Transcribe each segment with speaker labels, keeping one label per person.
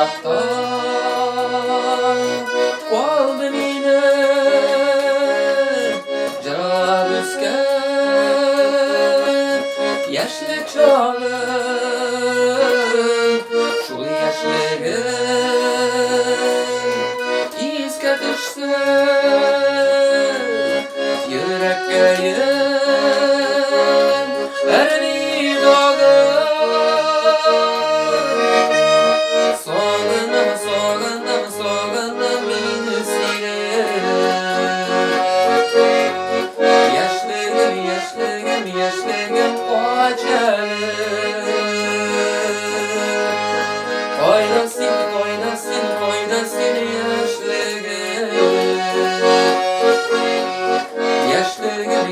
Speaker 1: Yırakta kaldı yine Cenab ösken yaşlı çağım Şu yaşlığın izge düşse yürekkeyim erni dağı Soğanım minüsine Yaşlığım acele Koynasın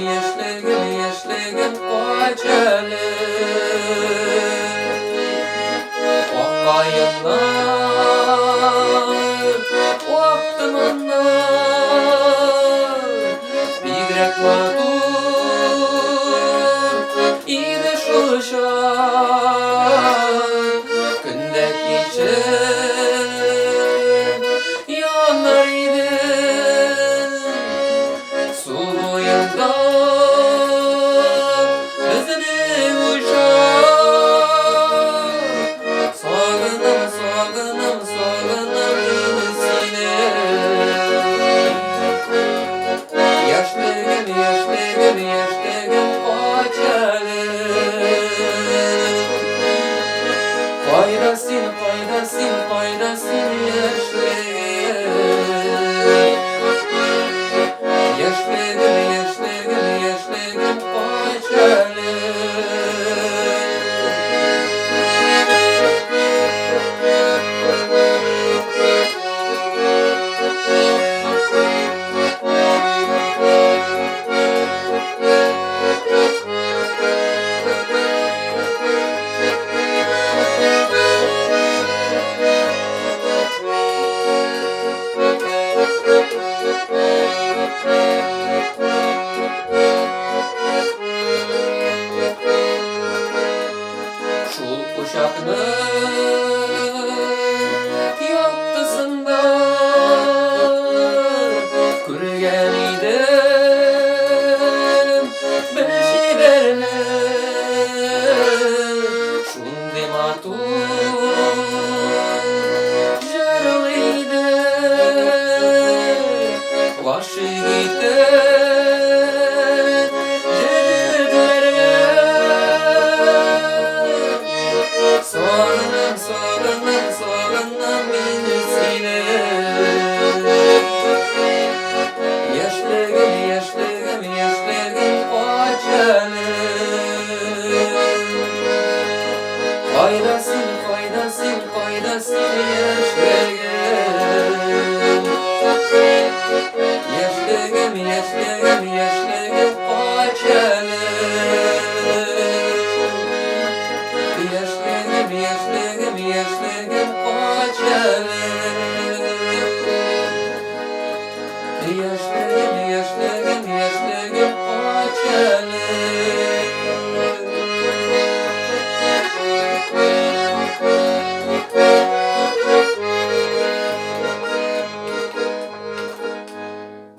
Speaker 1: yaşlığım Yaşlığım acele Okayınlar Oktımanlar Bigrek madur İde şuşan Gündek için Yanar idin Suluyunda Bizini uşan Soğanım minüsine Yaşlığım acele Faydasın yaşlığım acele Şul uşakның yaktısında Күрген idem bir şiberini Şundi matur jarlıydı Başı gitti Soğanım minüsine Yaşlığım acele Faydasın yaşlığım Yaşlığım acele Yaşlığım acele Yaşlığım acele